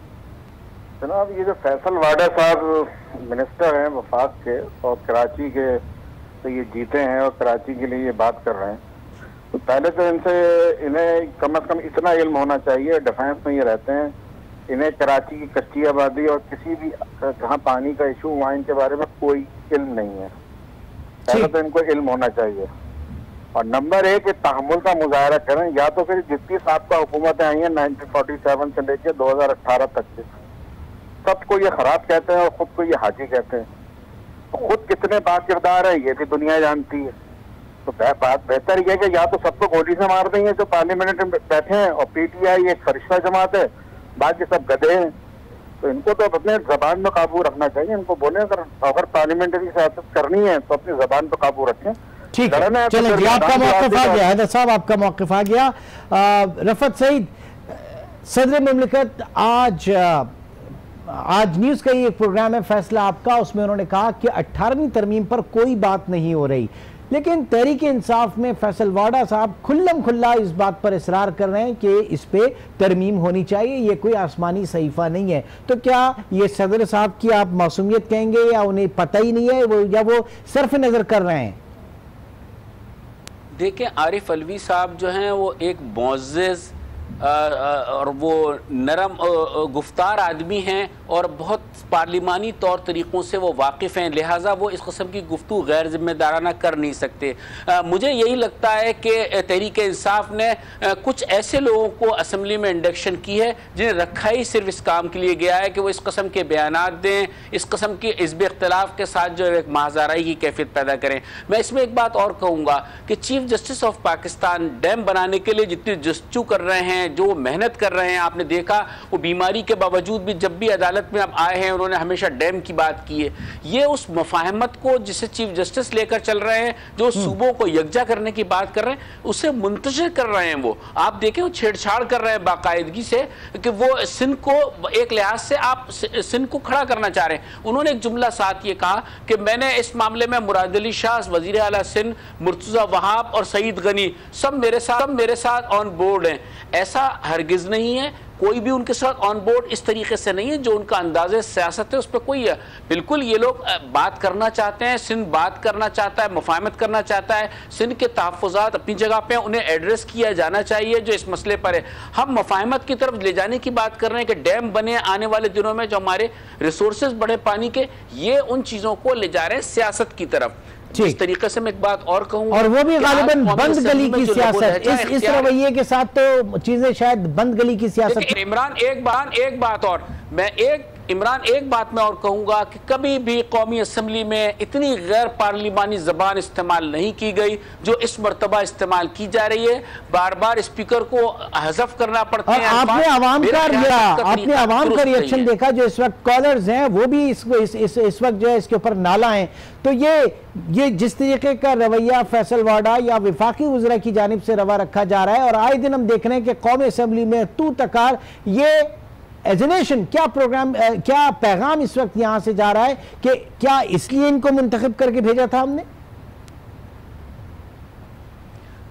Speaker 7: जनाब, ये जो फैसल वाडा साहब मिनिस्टर हैं वफाक के और कराची के, तो ये जीते हैं और कराची के लिए ये बात कर रहे हैं, तो पहले तो इन्हें कम से कम इतना इल्म होना चाहिए, डिफेंस में ये रहते हैं, इन्हें कराची की कच्ची आबादी और किसी भी जहाँ पानी का इशू वहाँ इनके बारे में कोई इल्म नहीं है। पहले तो इनको इल्म होना चाहिए। और नंबर एक, तहम्मुल का मुजाहरा करें, या तो फिर जितनी आपका हुकूमतें आई हैं 1947 से लेकर 2018 तक के, सबको ये खराब कहते हैं और खुद को ये हाजी कहते हैं, तो खुद कितने बाकिरदार है ये भी दुनिया जानती है। तो बात बेहतर यह है कि या तो सबको गोली से मार देंगे जो पार्लियामेंट में बैठे हैं, और पीटीआई एक फरिश्ता जमात है, बाकी सब गधे हैं। तो इनको तो अपने जबान में काबू रखना चाहिए। इनको बोले अगर पार्लियामेंट्री सियासत करनी है तो अपनी जबान पर काबू रखें।
Speaker 1: ठीक है, चलें जी, आपका मौक़िफ़ आ गया हैदर साहब, आपका मौक़िफ़ आ गया। रफ़त सईद, सदर मुमलिकत आज न्यूज़ का ये प्रोग्राम है फैसला आपका, उसमें उन्होंने कहा कि 18वीं तरमीम पर कोई बात नहीं हो रही, लेकिन तहरीक इंसाफ में फैसल वाडा साहब खुल्लम खुल्ला इस बात पर इसरार कर रहे हैं कि इस पे तरमीम होनी चाहिए, ये कोई आसमानी सहीफा नहीं है। तो क्या ये सदर साहब की आप मासूमियत कहेंगे, या उन्हें पता ही नहीं है, या वो सिर्फ नज़र कर रहे हैं?
Speaker 4: देखिए, आरिफ अलवी साहब जो हैं वो एक मुअज़्ज़िज़ और वो नरम गुफ्तार आदमी हैं और बहुत पार्लिमानी तौर तरीक़ों से वो वाकिफ़ हैं, लिहाजा वो इस किस्म की गुफ्तगू गैर ज़िम्मेदाराना कर नहीं सकते। मुझे यही लगता है कि तहरीक इंसाफ ने कुछ ऐसे लोगों को असम्बली में इंडक्शन की है जिन्हें रखा ही सिर्फ इस काम के लिए गया है कि वो इस किस्म के बयानात दें, इस किस्म के हिज़्ब इख्तिलाफ के साथ जो एक महाज़ाराई की कैफियत पैदा करें। मैं इसमें एक बात और कहूँगा कि chief justice of Pakistan dam बनाने के लिए जितनी जस्तजू कर रहे हैं, जो मेहनत कर रहे हैं, आपने देखा वो बीमारी के बावजूद भी जब भी अदालत में अब आए हैं उन्होंने हमेशा डैम की बात की है। ये उस मफाहमत को जिसे चीफ जस्टिस लेकर चल रहे हैं, जो सूबों को यकजा करने की बात कर रहे हैं, उसे मुंतशिर कर रहे हैं। वो आप देखें, वो छेड़छाड़ कर रहे हैं बाकायदगी से कि वो सिंध को एक लिहाज से आप सिंध को खड़ा करना चाह रहे हैं। उन्होंने एक जुमला साथ ये कहा कि मैंने इस मामले में मुराद अली शाह, वजीर आला सिंध, मुर्तज़ा वहाब और सईद गनी सब मेरे साथ ऑन बोर्ड हैं। ऐसा हरगिज नहीं है, कोई भी उनके साथ ऑन बोर्ड इस तरीके से नहीं है। जो उनका अंदाज़े सियासत है उस पर कोई है, बिल्कुल ये लोग बात करना चाहते हैं, सिंध बात करना चाहता है, मुफाहमत करना चाहता है, सिंध के तहफ़्फ़ुज़ात अपनी जगह पे उन्हें एड्रेस किया जाना चाहिए जो इस मसले पर है। हम मुफाहमत की तरफ ले जाने की बात कर रहे हैं कि डैम बने आने वाले दिनों में, जो हमारे रिसोर्सेज बढ़े पानी के, ये उन चीज़ों को ले जा रहे हैं सियासत की तरफ। इस तरीके से मैं एक बात और कहूंगा,
Speaker 1: और वो भी गालिबन बंद गली की सियासत, इस रवैये के साथ तो चीजें शायद बंद गली की सियासत।
Speaker 4: इमरान एक बात मैं और कहूंगा कि कभी भी कौमी असम्बली में इतनी गैर पार्लिमानी जबान इस्तेमाल नहीं की गई जो इस मरतबा इस्तेमाल की जा रही है। बार बार स्पीकर को हज़फ करना पड़ता है।
Speaker 1: आपने आवाम का रिएक्शन देखा, जो इस वक्त कॉलर्स हैं वो भी इस वक्त जो है इसके ऊपर नाला है। तो ये जिस तरीके का रवैया फैसल वाडा या विफाकी वज़रा की जानिब से रवा रखा जा रहा है, और आए दिन हम देख रहे हैं कि कौमी असम्बली में तू तकार, ये एजनेशन क्या प्रोग्राम, क्या पैगाम इस वक्त यहां से जा रहा है कि क्या इसलिए इनको मुंतखब करके भेजा था हमने?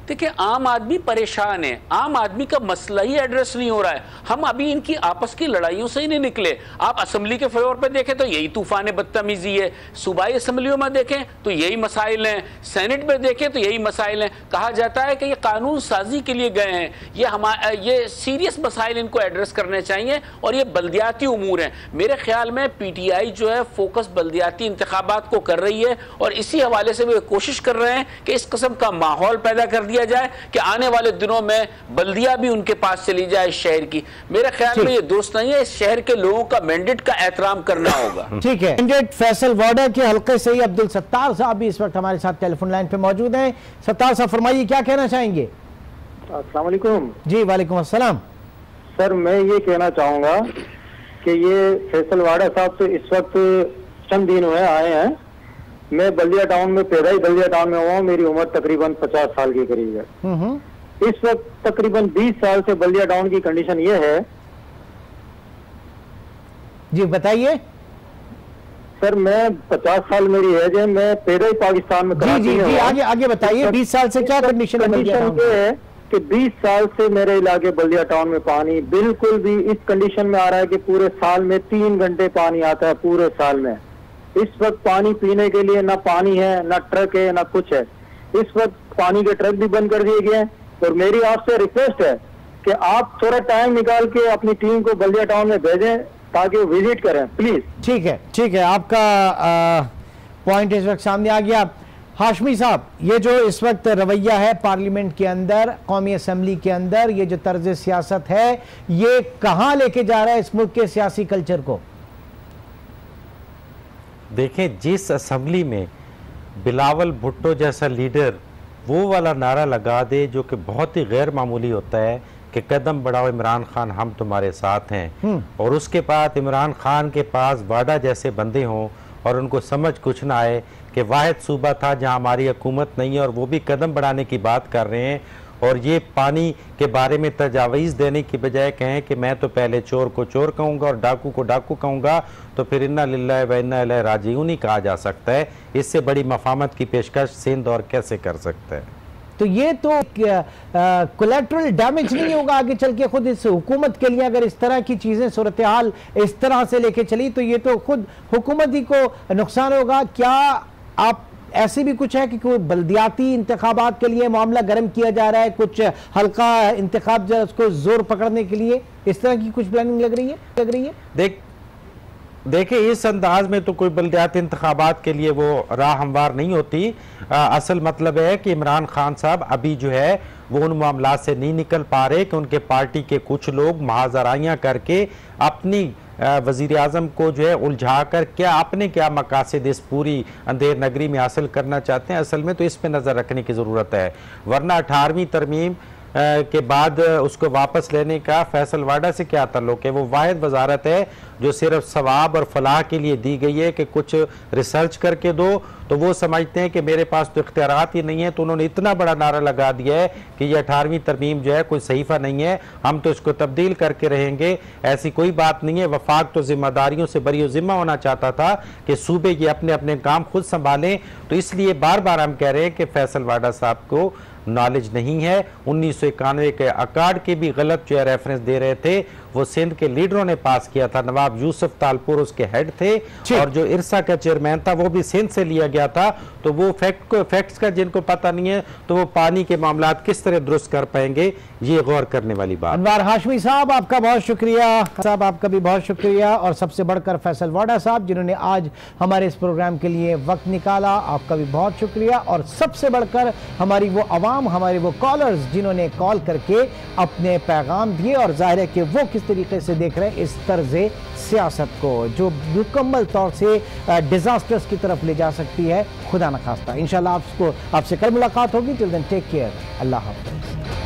Speaker 4: देखिए, आम आदमी परेशान है, आम आदमी का मसला ही एड्रेस नहीं हो रहा है। हम अभी इनकी आपस की लड़ाइयों से ही नहीं निकले। आप असम्बली के फ्लोर पर देखें तो यही तूफान बदतमीजी है, सूबाई असम्बलियों में देखें तो यही मसाइल हैं, सेनेट में देखें तो यही मसाइल हैं। कहा जाता है कि ये कानून साजी के लिए गए हैं, ये सीरियस मसाइल इनको एड्रेस करने चाहिए, और ये बल्दियाती उमूर हैं। मेरे ख्याल में PTI जो है फोकस बल्दियाती इंतखाबात को कर रही है, और इसी हवाले से वे कोशिश कर रहे हैं कि इस किस्म का माहौल पैदा कर दिया जाए कि आने वाले दिनों में बल्दिया भी उनके पास चली जाए शहर की। मेरे ख्याल में ये दोस्त नहीं है, इस शहर के लोगों का मैंडेट का एहतराम करना होगा।
Speaker 1: ठीक है, मैंडेट फैसल वाडा के हल्के से ही अब्दुल सत्तार साहब भी इस वक्त हमारे साथ टेलीफोन लाइन पे मौजूद हैं। सत्तार साहब फरमाइए, क्या कहना चाहेंगे?
Speaker 8: अस्सलाम वालेकुम।
Speaker 1: जी वालेकुम अस्सलाम।
Speaker 8: सर मैं ये कहना चाहूँगा कि ये फैसल वाडा साहब तो इस वक्त चंद दिन हुए आए हैं। मैं बल्दिया टाउन में पैदा ही बल्दिया टाउन में हुआ हूँ। मेरी उम्र तकरीबन 50 साल के करीब है। इस वक्त तकरीबन 20 साल से बल्दिया टाउन की कंडीशन ये है।
Speaker 1: जी बताइए
Speaker 8: सर। मैं 50 साल मेरी एज है। मैं पैदा ही पाकिस्तान में
Speaker 1: जी जी जी आगे आगे बताइए। 20 साल से क्या कंडीशन
Speaker 8: है कि 20 साल से मेरे इलाके बल्दिया टाउन में पानी बिल्कुल भी इस कंडीशन में आ रहा है कि पूरे साल में 3 घंटे पानी आता है पूरे साल में। इस वक्त पानी पीने के लिए ना पानी है, ना ट्रक है, ना कुछ है। इस वक्त पानी के ट्रक भी बंद कर दिए गए हैं। और मेरी आपसे रिक्वेस्ट है कि आप थोड़ा टाइम निकाल के अपनी टीम को बल्दिया टाउन में भेजें ताकि वो विजिट करें प्लीज।
Speaker 1: ठीक है, आपका पॉइंट इस वक्त सामने आ गया। हाशमी साहब, ये जो इस वक्त रवैया है पार्लियामेंट के अंदर, कौमी असम्बली के अंदर, ये जो तर्ज सियासत है, ये कहां लेके जा रहा है इस मुल्क के सियासी कल्चर को?
Speaker 3: देखें, जिस असम्बली में बिलावल भुट्टो जैसा लीडर वो वाला नारा लगा दे जो कि बहुत ही गैर मामूली होता है कि कदम बढ़ाओ इमरान खान, हम तुम्हारे साथ हैं, और उसके बाद इमरान खान के पास वाडा जैसे बंदे हों और उनको समझ कुछ ना आए कि वाहिद सूबा था जहां हमारी हुकूमत नहीं है और वो भी कदम बढ़ाने की बात कर रहे हैं, और ये पानी के बारे में तजावीज़ देने की बजाय कहें कि मैं तो पहले चोर को चोर कहूँगा और डाकू को डाकू कहूँगा, तो फिर इन्ना लिल्लाहि व इन्ना इलैहि राजिऊन ही कहा जा सकता है। इससे बड़ी मफामत की पेशकश सिंध और कैसे कर सकता है?
Speaker 1: तो ये तो कोलैटरल डैमेज नहीं होगा आगे चल के खुद इस हुकूमत के लिए? अगर इस तरह की चीज़ें सूरत हाल इस तरह से लेके चली तो ये तो खुद हुकूमत ही को नुकसान होगा। क्या आप ऐसे भी कुछ है कि कोई बल्दियाती इंतखाबात के लिए मामला गर्म किया जा रहा है, कुछ हल्का इंतखाब जो उसको जोर पकड़ने के लिए इस तरह की कुछ प्लानिंग लग रही है?
Speaker 3: देखिए, इस अंदाज में तो कोई बल्दियाती इंतखाबात के लिए वो राह हमवार नहीं होती। असल मतलब है कि इमरान खान साहब अभी जो है वो उन मामलात से नहीं निकल पा रहे कि उनके पार्टी के कुछ लोग महाजराइयाँ करके अपनी वज़ीर आज़म को जो है उलझा कर क्या मकासद इस पूरी अंधेर नगरी में हासिल करना चाहते हैं। असल में तो इस पर नज़र रखने की ज़रूरत है, वरना 18वीं तरमीम के बाद उसको वापस लेने का फैसल वाडा से क्या ताल्लुक है? वो वाहिद वजारत है जो सिर्फ सवाब और फलाह के लिए दी गई है कि कुछ रिसर्च करके दो, तो वो समझते हैं कि मेरे पास तो इख्तियारात ही नहीं है, तो उन्होंने इतना बड़ा नारा लगा दिया है कि ये 18वीं तरमीम जो है कोई सहीफा नहीं है, हम तो इसको तब्दील करके रहेंगे। ऐसी कोई बात नहीं है। वफाक तो जिम्मेदारियों से बरी जिम्मा होना चाहता था कि सूबे ये अपने अपने काम खुद संभालें, तो इसलिए बार बार हम कह रहे हैं कि फैसल वाडा साहब को नॉलेज नहीं है। 1991 के अकार्ड के भी गलत जो है रेफरेंस दे रहे थे, वो सिंध के लीडरों ने पास किया था। नवाब यूसुफ तालपुर उसके हेड थे और जो इरसा का चेयरमैन था वो भी सिंध से लिया गया था। तो वो फैक्ट्स का जिनको पता नहीं है तो वो पानी के मामलात किस तरह दुरुस्त कर पाएंगे, ये गौर करने वाली बात।
Speaker 1: अनवार हाशमी साहब, आपका बहुत शुक्रिया। साहब आपका भी बहुत शुक्रिया, और सबसे बढ़कर फैसल वाडा साहब जिन्होंने आज हमारे इस प्रोग्राम के लिए वक्त निकाला, आपका भी बहुत शुक्रिया। और सबसे बढ़कर हमारी वो आवाम, हमारे वो कॉलर्स जिन्होंने कॉल करके अपने पैगाम दिए, और जाहिर है कि वो किस तरीके से देख रहे हैं इस तर्ज़े सियासत को जो मुकम्मल तौर से डिजास्टर्स की तरफ ले जा सकती है। खुदा न खास्ता। इंशाल्लाह आपसे कल मुलाकात होगी। Till then take care. Allah हाफ़िज़।